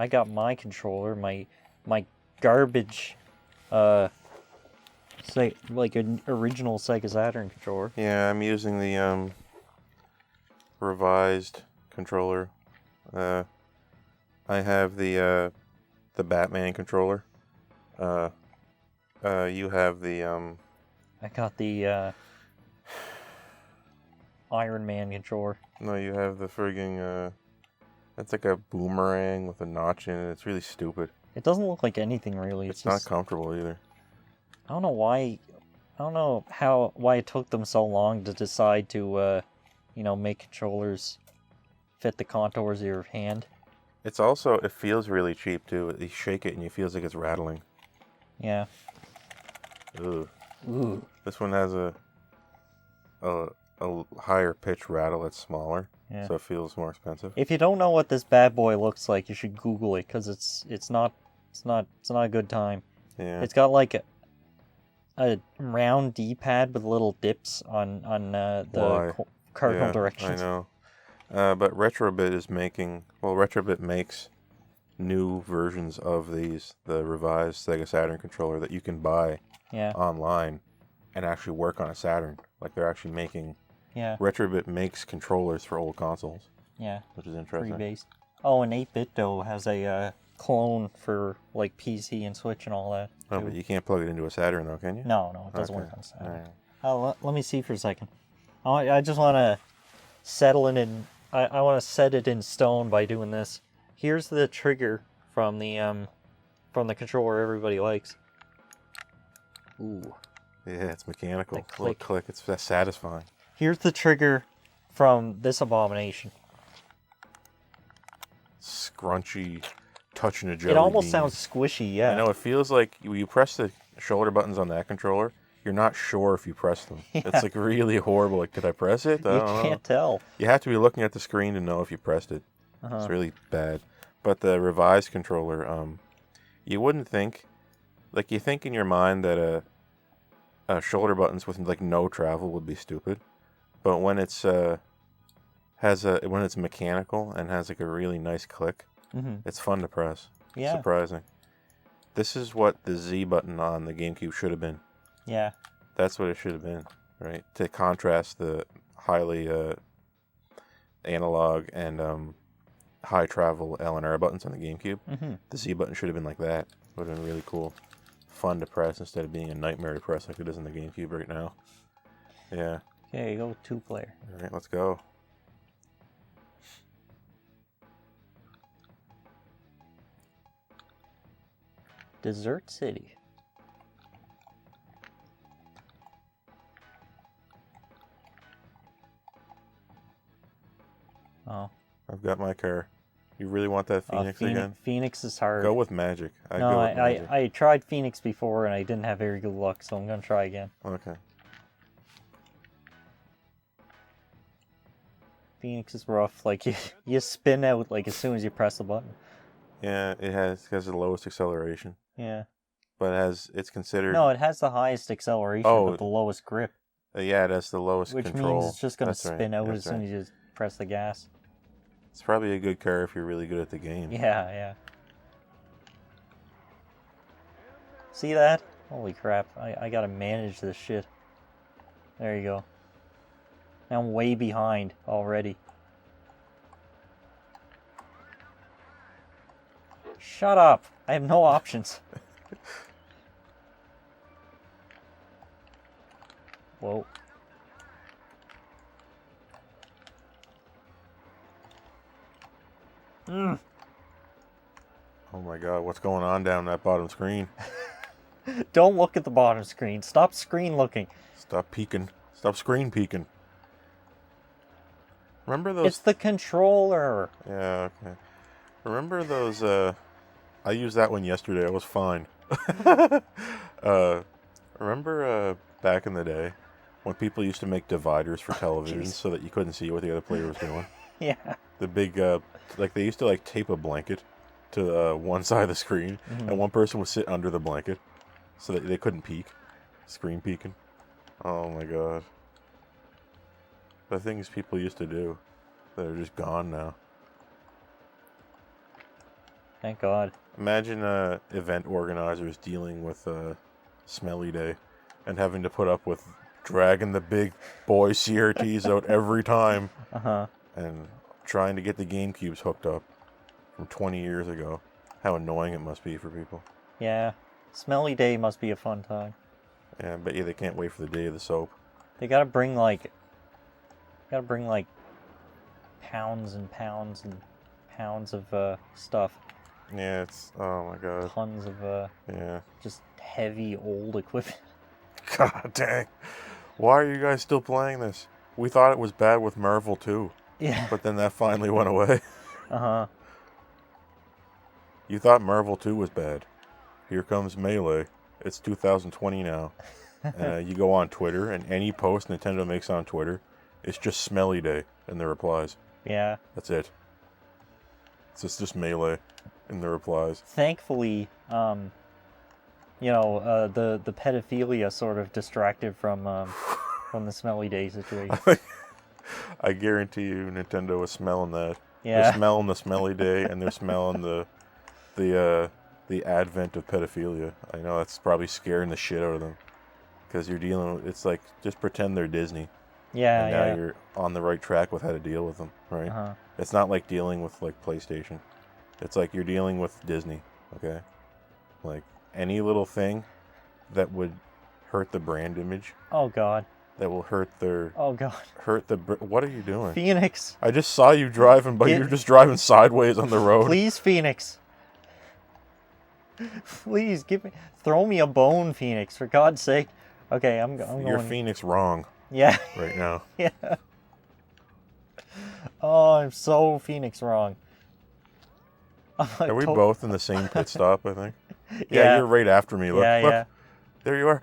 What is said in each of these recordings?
I got my controller, my garbage, like an original Sega Saturn controller. Yeah, I'm using the revised controller. I have the Batman controller. You have the I got the Iron Man controller. No, you have the frigging it's like a boomerang with a notch in it. It's really stupid. It doesn't look like anything really. It's just, not comfortable either. I don't know why. I don't know why it took them so long to decide to, make controllers fit the contours of your hand. It's also, it feels really cheap too. You shake it and it feels like it's rattling. Yeah. Ugh. Ooh. This one has a higher pitch rattle that's smaller, so it feels more expensive. If you don't know what this bad boy looks like, you should Google it because it's not a good time. Yeah. It's got like a round D-pad with little dips on the cardinal directions. I know. But Retrobit makes new versions of the revised Sega Saturn controller that you can buy online and actually work on a Saturn. Like they're actually making. Yeah. Retrobit makes controllers for old consoles. Yeah. Which is interesting. Free-based. Oh, and 8-Bit though has a clone for like PC and Switch and all that. Oh, but you can't plug it into a Saturn though, can you? No, it doesn't work on Saturn. Right. Oh, let me see for a second. I just want to settle it in. I want to set it in stone by doing this. Here's the trigger from the controller everybody likes. Ooh. Yeah, it's mechanical. The Little click. It's satisfying. Here's the trigger from this abomination. Scrunchy, touching a jelly It almost bean. sounds squishy, yeah. I know, it feels like you press the shoulder buttons on that controller, you're not sure if you press them. Yeah. It's like really horrible. Like, did I press it? I You don't can't tell. You have to be looking at the screen to know if you pressed it. It's really bad. But the revised controller, you wouldn't think, like you think in your mind that shoulder buttons with like no travel would be stupid, but when it's when it's mechanical and has like a really nice click, it's fun to press. Yeah. Surprising. This is what the Z button on the GameCube should have been. Yeah. That's what it should have been, right? To contrast the highly analog and high travel L and R buttons on the GameCube. The Z button should have been like that. Would have been really cool. Fun to press instead of being a nightmare to press like it is in the GameCube right now. Yeah. Okay, go 2-player. All right, let's go. Desert City. Oh. I've got my car. You really want that Phoenix again? Phoenix is hard. Go with Magic. I tried Phoenix before and I didn't have very good luck, so I'm gonna try again. Okay. Phoenix is rough. Like you spin out like as soon as you press the button. Yeah, it has the lowest acceleration. Yeah. But it's considered. No, it has the highest acceleration, but the lowest grip. Yeah, it has the lowest Which control. means it's just gonna spin out as soon as you press the gas. It's probably a good car if you're really good at the game. Yeah. See that? Holy crap. I gotta manage this shit. There you go. Now I'm way behind already. Shut up. I have no options. Whoa. Oh my god, what's going on down that bottom screen? Don't look at the bottom screen. Stop screen looking. Stop peeking. Stop screen peeking. Remember those? It's the controller. Yeah, okay. Remember those, I used that one yesterday. I was fine. Remember back in the day when people used to make dividers for televisions so that you couldn't see what the other player was doing? Yeah. The big, like they used to like tape a blanket to one side of the screen, and one person would sit under the blanket so that they couldn't peek. Screen peeking. Oh my god. The things people used to do that are just gone now. Thank God. Imagine event organizers dealing with Smelly Day and having to put up with dragging the big boy CRTs out every time and trying to get the GameCubes hooked up from 20 years ago. How annoying it must be for people. Yeah. Smelly Day must be a fun time. Yeah, I bet you they can't wait for the day of the soap. They gotta bring like pounds and pounds and pounds of stuff. Yeah, it's, oh my God. Tons of Yeah. just heavy old equipment. God dang. Why are you guys still playing this? We thought it was bad with Marvel too. Yeah. But then that finally went away. Uh-huh. You thought Marvel 2 was bad. Here comes Melee. It's 2020 now. You go on Twitter, and any post Nintendo makes on Twitter, it's just Smelly Day in the replies. Yeah. That's it. It's just Melee in the replies. Thankfully, the pedophilia sort of distracted from the Smelly Day situation. I guarantee you Nintendo is smelling that. Yeah. They're smelling the Smelly Day, and they're smelling the advent of pedophilia. I know that's probably scaring the shit out of them. Because you're dealing with, it's like, just pretend they're Disney. Yeah, and now you're on the right track with how to deal with them, right? Uh-huh. It's not like dealing with, like, PlayStation. It's like you're dealing with Disney, okay? Like, any little thing that would hurt the brand image, Oh, God. that will hurt their... Oh, God. What are you doing? Phoenix. I just saw you driving, but you're just driving sideways on the road. Please, Phoenix. Please, throw me a bone, Phoenix, for God's sake. Okay, I'm going... You're Phoenix wrong Yeah. right now. Yeah. Oh, I'm so Phoenix wrong. Are we both in the same pit stop, I think? Yeah. You're right after me. Look, Yeah, look. yeah. There you are.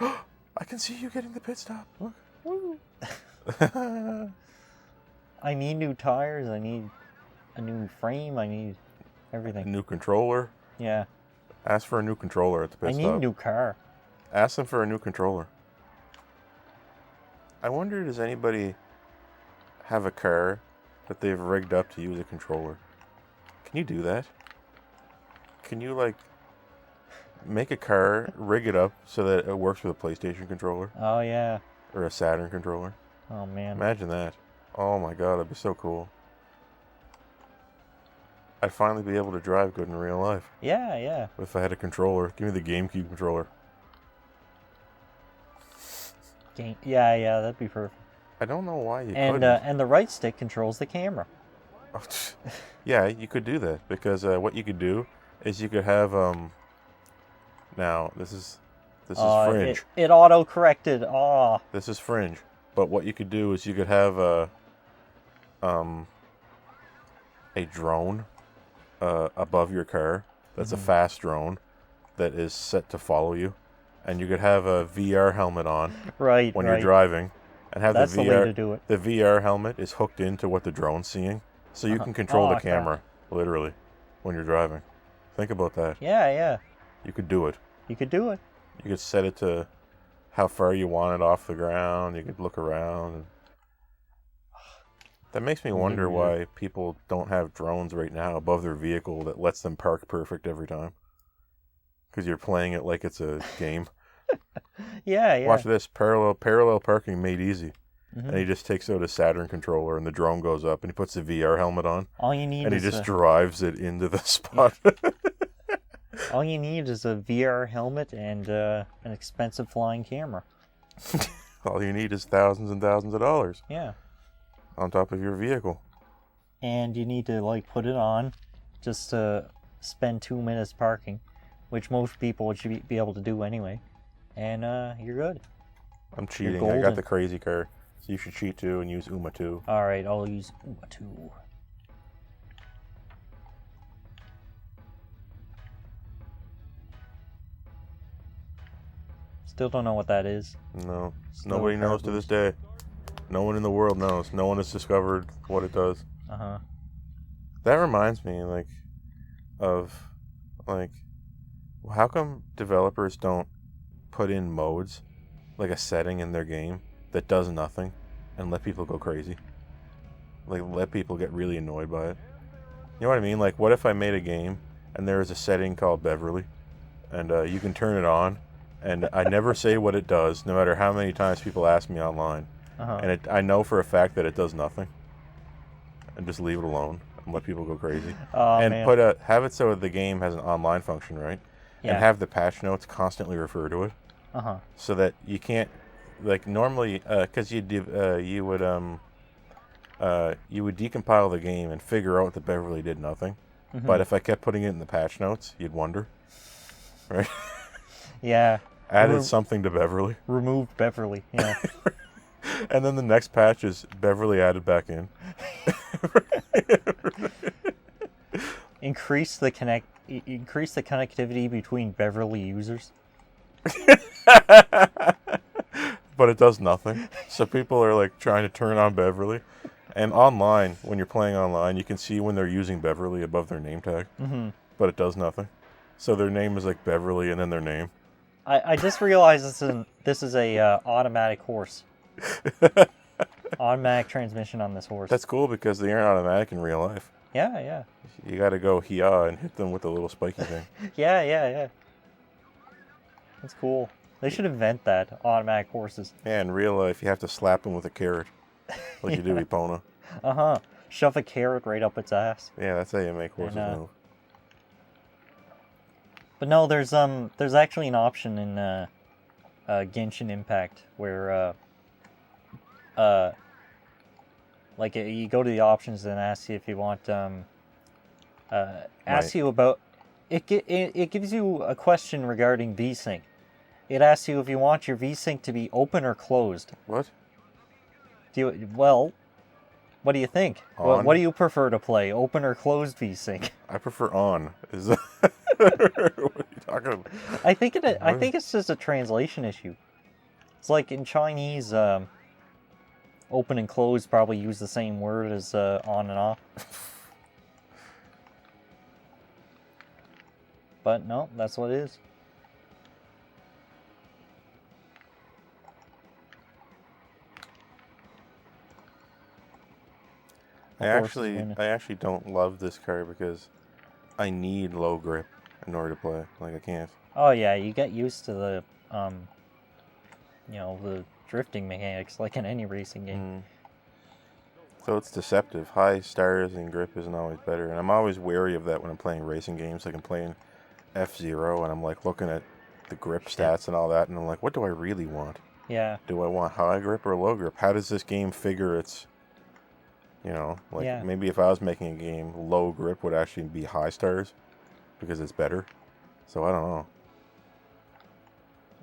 I can see you getting the pit stop. Look. Woo. I need new tires. I need a new frame. I need A everything. new controller. Yeah. Ask for a new controller at the pit I stop. need a new car. Ask them for a new controller. I wonder, does anybody have a car that they've rigged up to use a controller? Can you do that? Can you, like, make a car, rig it up so that it works with a PlayStation controller? Oh, yeah. Or a Saturn controller? Oh, man. Imagine that. Oh my God, that'd be so cool. I'd finally be able to drive good in real life. Yeah, yeah. If I had a controller. Give me the GameCube controller. Yeah, yeah, that'd be perfect. I don't know why you And couldn't. and the right stick controls the camera. Yeah, you could do that. Because what you could do is you could have... Now, this is fringe. It auto-corrected. Oh. This is fringe. But what you could do is you could have a drone above your car. That's a fast drone that is set to follow you. And you could have a VR helmet on Right, when right. you're driving. And have That's the VR, the way to do it. The VR helmet is hooked into what the drone's seeing. So you can control the Oh, camera, literally, when you're driving. Think about that. Yeah, yeah. You could do it. You could do it. You could set it to how far you want it off the ground. You could look around. That makes me wonder why people don't have drones right now above their vehicle that lets them park perfect every time. Because you're playing it like it's a game. Yeah, yeah. Watch this. Parallel parking made easy. And he just takes out a Saturn controller and the drone goes up and he puts the VR helmet on. All you need and is he just drives it into the spot. all you need is a VR helmet and an expensive flying camera. All you need is thousands and thousands of dollars. Yeah. On top of your vehicle. And you need to like put it on just to spend 2 minutes parking, which most people should be able to do anyway. And you're good. I'm cheating. I golden. got the crazy car. So you should cheat too and use UMA too. Alright, I'll use UMA 2. Still don't know what that is. No. Slow Nobody car knows to this boost. day. No one in the world knows. No one has discovered what it does. Uh-huh. That reminds me, of how come developers don't put in modes, like a setting in their game that does nothing and let people go crazy? Like, let people get really annoyed by it. You know what I mean? Like, what if I made a game and there is a setting called Beverly, and you can turn it on, and I never say what it does, no matter how many times people ask me online, and I know for a fact that it does nothing, and just leave it alone and let people go crazy, and man. have it so the game has an online function, right? Yeah. And have the patch notes constantly refer to it, so that you can't, like normally, because you would decompile the game and figure out that Beverly did nothing. But if I kept putting it in the patch notes, you'd wonder, right? Yeah. Added something to Beverly. Removed Beverly, yeah. And then the next patch is Beverly added back in. Increase the connectivity between Beverly users. But it does nothing. So people are like trying to turn on Beverly. And online, when you're playing online, you can see when they're using Beverly above their name tag. But it does nothing. So their name is like Beverly and then their name. I just realized this is a automatic horse. Automatic transmission on this horse. That's cool because they aren't automatic in real life. Yeah, yeah. You got to go hee-ah and hit them with the little spiky thing. Yeah. That's cool. They should invent that, automatic horses. Yeah, in real life, you have to slap them with a carrot. Like you do Epona. Shove a carrot right up its ass. Yeah, that's how you make horses move. But no, there's actually an option in Genshin Impact where like you go to the options and asks you if you want asks you about it gives you a question regarding VSync. It asks you if you want your VSync to be open or closed. What? What do you think? What do you prefer to play, open or closed VSync? I prefer on. Is that what are you talking about? I think it's just a translation issue. It's like in Chinese, open and closed probably use the same word as on and off. But no, that's what it is. I actually don't love this car because I need low grip in order to play. Like I can't. Oh yeah, you get used to the the drifting mechanics like in any racing game. So it's deceptive. High stars and grip isn't always better, and I'm always wary of that when I'm playing racing games. Like I'm playing F-Zero, and I'm like looking at the grip stats and all that, and I'm like, what do I really want? Yeah. Do I want high grip or low grip? How does this game figure its... maybe if I was making a game, low grip would actually be high stars because it's better. So I don't know.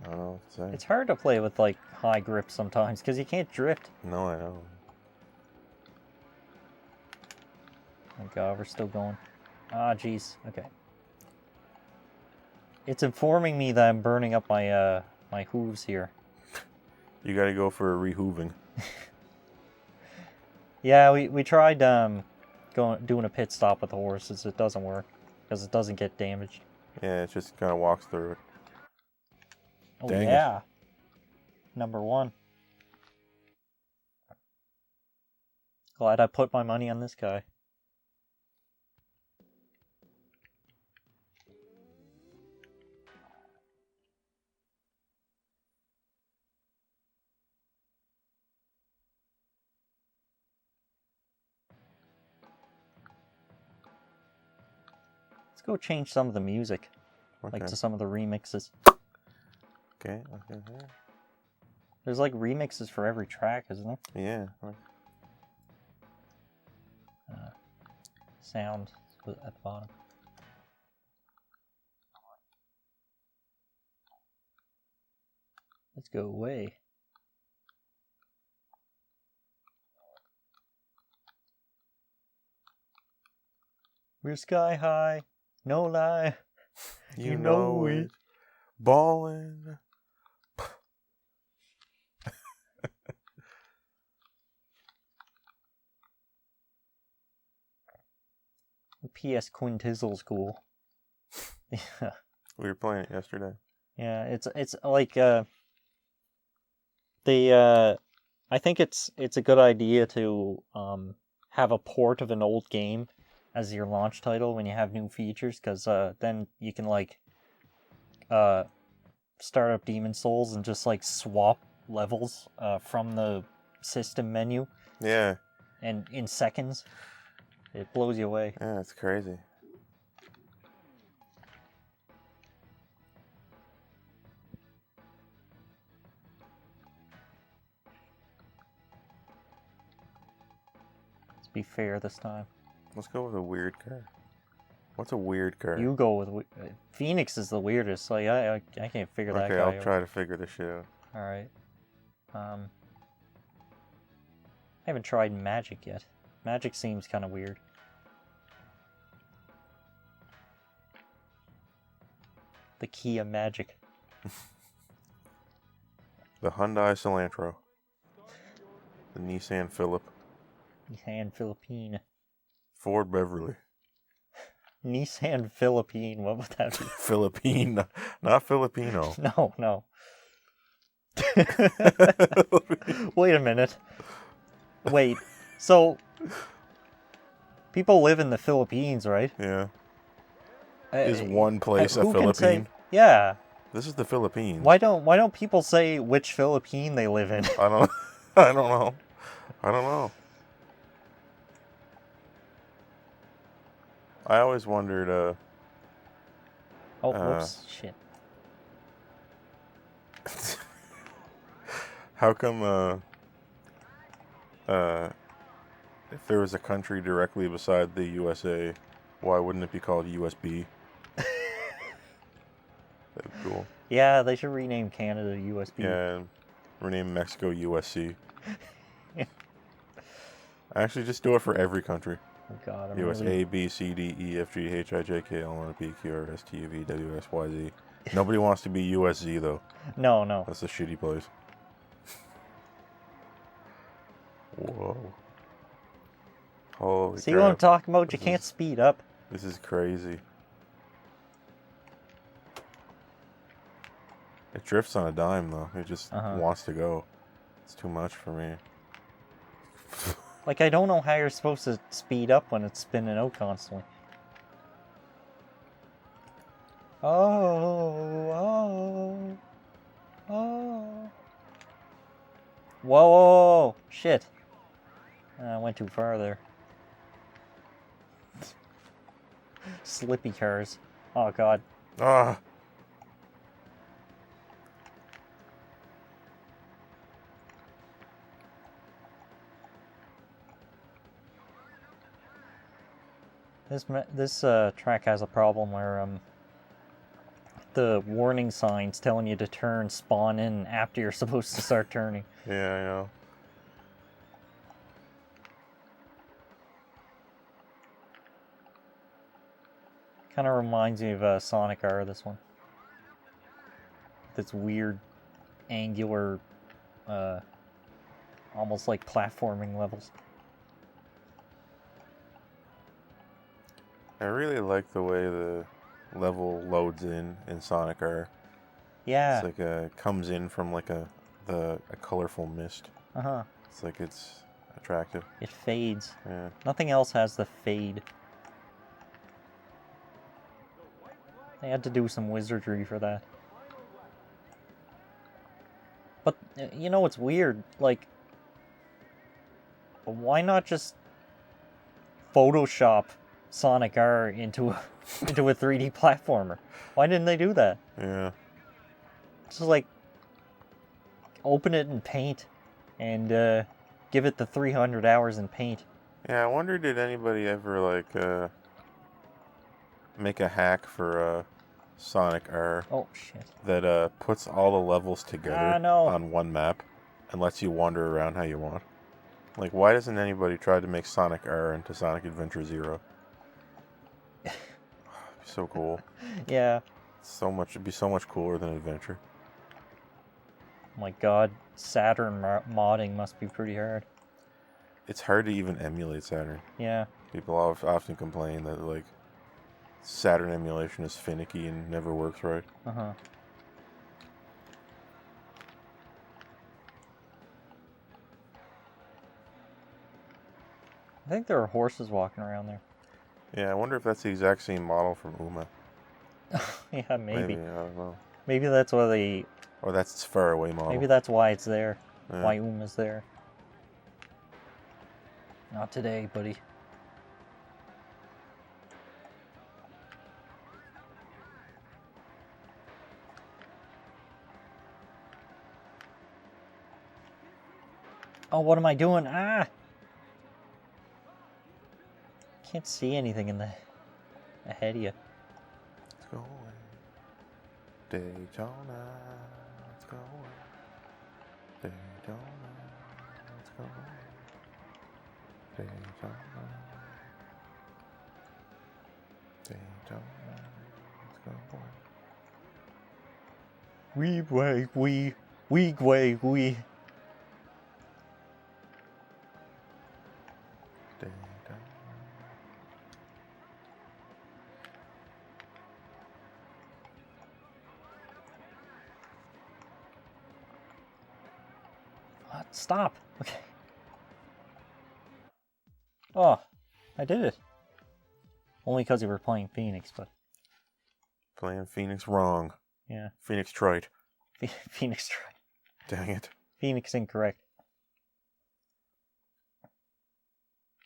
I don't know what to say. It's hard to play with like high grip sometimes because you can't drift. No, I know. Oh god, we're still going. Ah, jeez. Okay. It's informing me that I'm burning up my my hooves here. You got to go for a rehooving. Yeah, we tried doing a pit stop with the horses. It doesn't work because it doesn't get damaged. Yeah, it just kind of walks through it. Oh yeah, number one. Glad I put my money on this guy. Go change some of the music, like to some of the remixes. Okay. There's like remixes for every track, isn't there? Yeah. Sound at the bottom. Let's go away. We're sky high. No lie. You know it. Ballin'. PS Quintizzle's cool. Yeah. We were playing it yesterday. Yeah, it's like I think it's a good idea to have a port of an old game as your launch title when you have new features, because then you can like start up Demon Souls and just like swap levels from the system menu. Yeah. And in seconds, it blows you away. Yeah, it's crazy. Let's be fair this time. Let's go with a weird car. What's a weird car? You go with Phoenix is the weirdest. Like I can't figure that guy out. Okay, I'll try to figure this shit out. All right. I haven't tried Magic yet. Magic seems kind of weird. The Kia Magic. The Hyundai Cilantro. The Nissan Philip. Nissan Philippine. Ford Beverly. Nissan Philippine. What would that be? Philippine, not Filipino. No. Wait a minute. Wait. So people live in the Philippines, right? Yeah. Is one place a who can say- Philippine? Yeah. This is the Philippines. Why don't people say which Philippine they live in? I don't know. I don't know. I always wondered, Oh, whoops. Shit. how come, if there was a country directly beside the USA, why wouldn't it be called USB? That'd be cool. Yeah, they should rename Canada USB. Yeah, and rename Mexico USC. Actually, just do it for every country. Oh God, I'm US really... A, B, C, D, E, F, G, H, I, J, K, L, M, N, P, Q, R, S, T, U, V, W, X, Y, Z. Nobody wants to be USZ, though. No. That's a shitty place. Whoa. Holy See crap. what I'm talking about? You can't speed up. This is crazy. It drifts on a dime, though. It just wants to go. It's too much for me. Like, I don't know how you're supposed to speed up when it's spinning out constantly. Oh. Whoa. Shit. I went too far there. Slippy cars. Oh, God. Ah! This track has a problem where the warning signs telling you to turn spawn in after you're supposed to start turning. Yeah, I know. Kind of reminds me of Sonic R, this one. This weird, angular, almost like platforming levels. I really like the way the level loads in Sonic R. Yeah. It's like comes in from like a colorful mist. It's like it's attractive. It fades. Yeah. Nothing else has the fade. They had to do some wizardry for that. But, you know what's weird? Like, why not just Photoshop Sonic R into a 3D platformer? Why didn't they do that? Yeah. Just like open it in Paint and give it the 300 hours in Paint. Yeah, I wonder, did anybody ever like make a hack for Sonic R? Oh shit. That puts all the levels together no. on one map and lets you wander around how you want. Like, why doesn't anybody try to make Sonic R into Sonic Adventure Zero? It'd be so cool. Yeah. It'd be so much cooler than Adventure. Oh my God, Saturn modding must be pretty hard. It's hard to even emulate Saturn. Yeah. People often complain that like Saturn emulation is finicky and never works right. I think there are horses walking around there. Yeah, I wonder if that's the exact same model from Uma. Yeah, maybe. I don't know. Maybe that's why they. Or that's its far away model. Maybe that's why it's there. Yeah. Why Uma's there. Not today, buddy. Oh, what am I doing? Ah! Can't see anything in the ahead of you. Let's go away. Daytona. Let's go away. Daytona. Let's go away. Daytona. Daytona. Let's go away. We way we way we. Daytona. What? Stop. Okay. Oh, I did it. Only because you were playing Phoenix, but Playing Phoenix wrong. yeah. Phoenix trite. Phoenix tried. Dang it. Phoenix incorrect.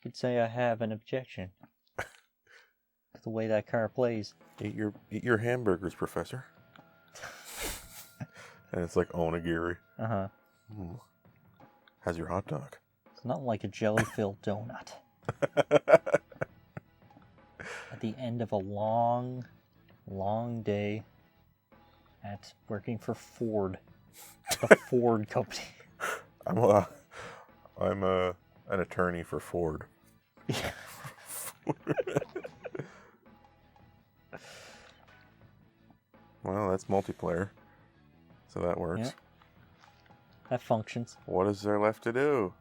Could say I have an objection to the way that car plays. Eat your hamburgers, Professor. And it's like onigiri. Uh-huh. How's your hot dog? It's not like a jelly-filled donut. At the end of a long, long day at working for Ford, the Ford company. I'm an attorney for Ford. Yeah. Well, that's multiplayer, so that works. Yeah. That functions. What is there left to do?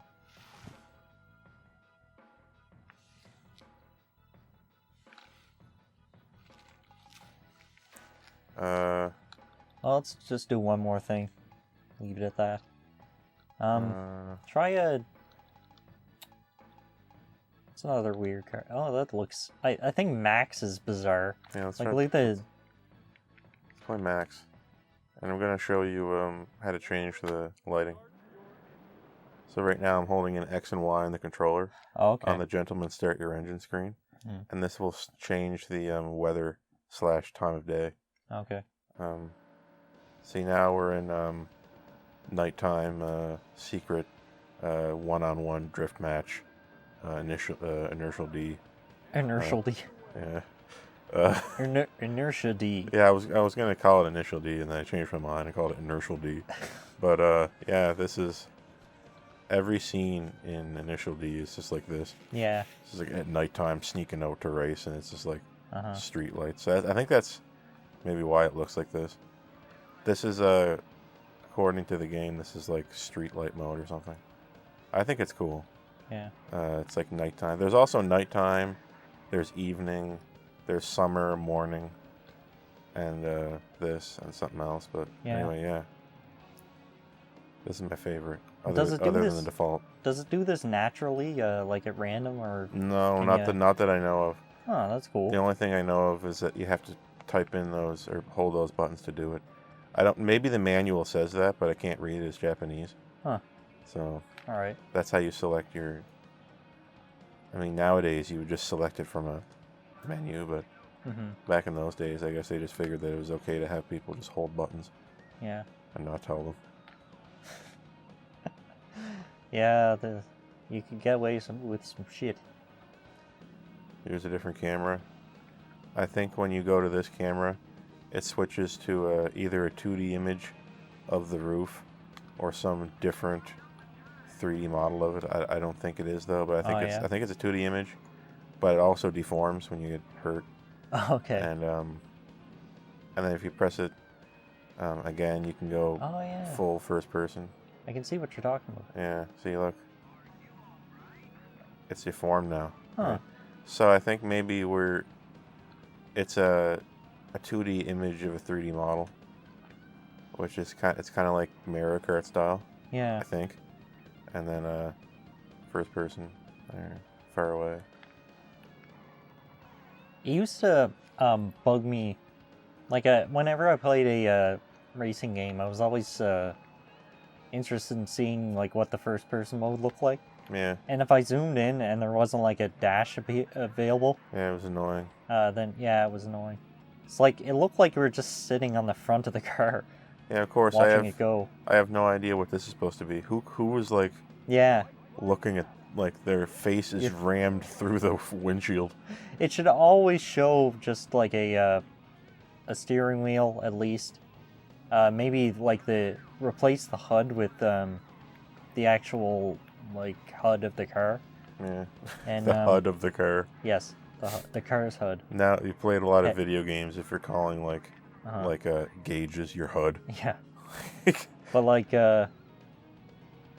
Well, let's just do one more thing. Leave it at that. Try a... It's another weird car. Oh, that looks... I think Max is bizarre. Yeah, let's Like, try. look at the... Let's play Max, and I'm gonna show you how to change the lighting. So right now I'm holding an X and Y on the controller. Oh, okay. On the gentleman start your engine screen, and this will change the weather / time of day. Okay. See, now we're in nighttime secret one-on-one drift match. Inertial D. Inertial D. Yeah. Inertia D. Yeah, I was gonna call it Initial D, and then I changed my mind. I called it Inertial D. But yeah, this is every scene in Initial D is just like this. Yeah. This is like at nighttime sneaking out to race, and it's just like Uh-huh. street lights. So I think that's maybe why it looks like this. This is according to the game, this is like street light mode or something. I think it's cool. Yeah. It's like nighttime. There's also nighttime. There's evening. There's summer, morning, and this and something else. But Yeah. anyway, yeah. This is my favorite. Does it do other this? than the default? Does it do this naturally, like at random, or? No, Can not that I know of. Oh, that's cool. The only thing I know of is that you have to type in those or hold those buttons to do it. I don't. Maybe the manual says that, but I can't read it. It's Japanese. Huh. So All right. that's how you select your. I mean, nowadays you would just select it from a menu, but back in those days, I guess they just figured that it was okay to have people just hold buttons Yeah. and not tell them. Yeah. You can get away with some shit. Here's a different camera. I think when you go to this camera, it switches to either a 2D image of the roof or some different 3D model of it. I don't think it is though, but I think it's a 2D image. But it also deforms when you get hurt. Okay. And then if you press it again, you can go Oh yeah. full first person. I can see what you're talking about. Yeah. See, look, it's deformed now. Huh. Right? So I think maybe it's a 2D image of a 3D model, which is kind of like Mario Kart style, Yeah. I think. And then first person there, far away. It used to bug me, like whenever I played a racing game, I was always interested in seeing like what the first person mode looked like. Yeah. And if I zoomed in and there wasn't like a dash available, Yeah, it was annoying. then yeah, it was annoying. It's like it looked like you were just sitting on the front of the car. Yeah, of course. Watching it go. I have no idea what this is supposed to be. Who was like? Yeah. Looking at like their face is rammed through the windshield. It should always show just like a steering wheel at least. Maybe like replace the HUD with the actual like HUD of the car. Yeah. And the HUD of the car. Yes, the car's HUD. Now you played a lot of video games. If you're calling like gauges your HUD. Yeah. But like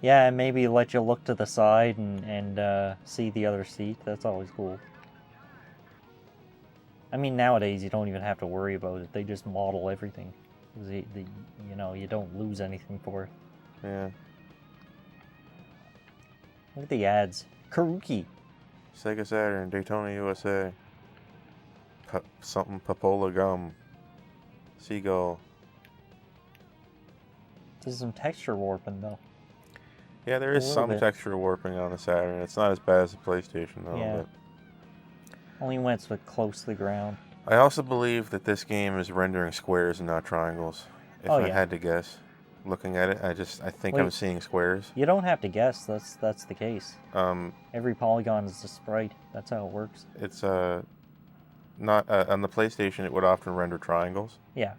yeah, maybe let you look to the side and see the other seat. That's always cool. I mean, nowadays you don't even have to worry about it. They just model everything. You don't lose anything for it. Yeah. Look at the ads. Karuki. Sega Saturn, Daytona, USA. Something Papola gum. Seagull. There's some texture warping though. Yeah, there is some texture warping on the Saturn. It's not as bad as the PlayStation though. Yeah. But only when it's close to the ground. I also believe that this game is rendering squares and not triangles. If I had to guess, looking at it, I think I'm seeing squares. You don't have to guess. That's the case. Every polygon is a sprite. That's how it works. It's not on the PlayStation. It would often render triangles. Yeah.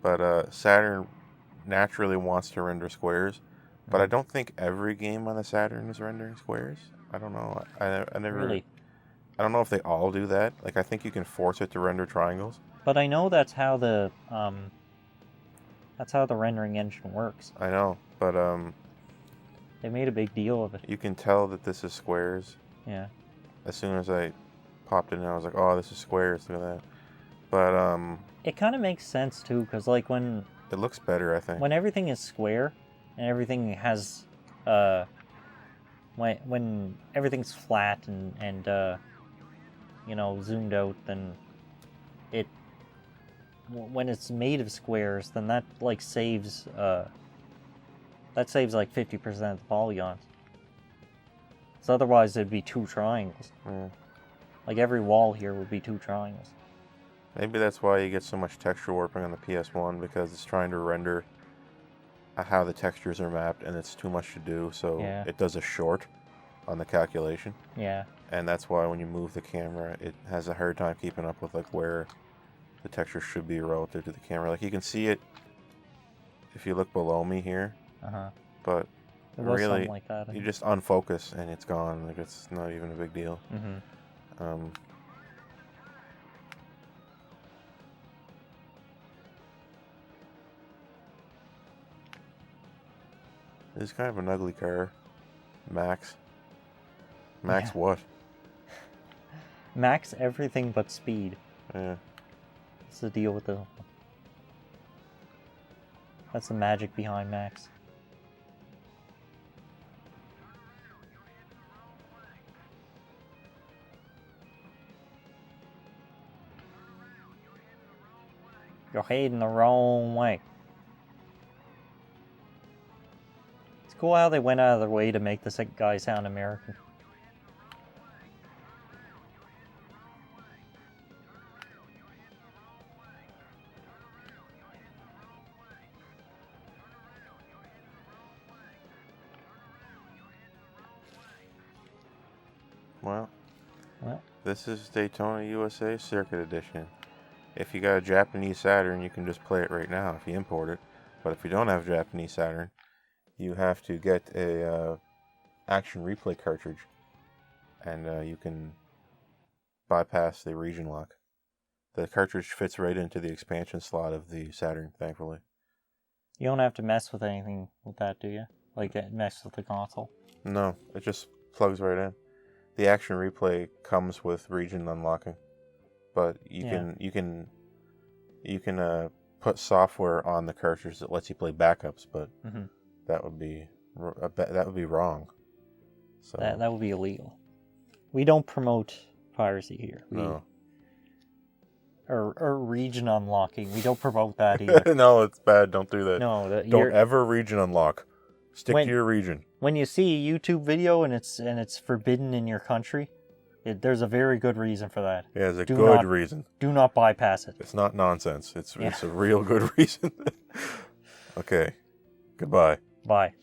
But Saturn naturally wants to render squares. But I don't think every game on the Saturn is rendering squares. I don't know. I never really. I don't know if they all do that. Like I think you can force it to render triangles. But I know that's how the rendering engine works. I know, but they made a big deal of it. You can tell that this is squares. Yeah. As soon as I popped it in, I was like, "Oh, this is squares." Look at that. But it kind of makes sense too, because like when it looks better, I think. When everything is square and everything has when everything's flat and zoomed out, then when it's made of squares, then that like saves like 50% of the polygons. So otherwise it'd be 2 triangles. Yeah. Like every wall here would be 2 triangles. Maybe that's why you get so much texture warping on the PS1, because it's trying to render how the textures are mapped, and it's too much to do, so it does a short on the calculation. Yeah. And that's why when you move the camera, it has a hard time keeping up with like where the texture should be relative to the camera. Like you can see it if you look below me here. But really, like that, you just unfocus and it's gone. Like it's not even a big deal. This is kind of an ugly car. Max. Max what? Max everything but speed. Yeah. What's the deal with that's the magic behind Max. You're heading the wrong way. It's cool how they went out of their way to make this guy sound American. Well, this is Daytona USA Circuit Edition. If you got a Japanese Saturn, you can just play it right now if you import it. But if you don't have a Japanese Saturn, you have to get a action replay cartridge, and you can bypass the region lock. The cartridge fits right into the expansion slot of the Saturn, thankfully. You don't have to mess with anything with that, do you? Like mess with the console? No, it just plugs right in. The action replay comes with region unlocking, but you can put software on the cartridge that lets you play backups, but that would be wrong. So that would be illegal. We don't promote piracy here. No. or region unlocking. We don't promote that either. No, it's bad. Don't do that. No, Don't ever region unlock. Stick to your region. When you see a YouTube video and it's forbidden in your country, there's a very good reason for that. Yeah, there's a good reason. Do not bypass it. It's not nonsense. It's a real good reason. Okay. Goodbye. Bye.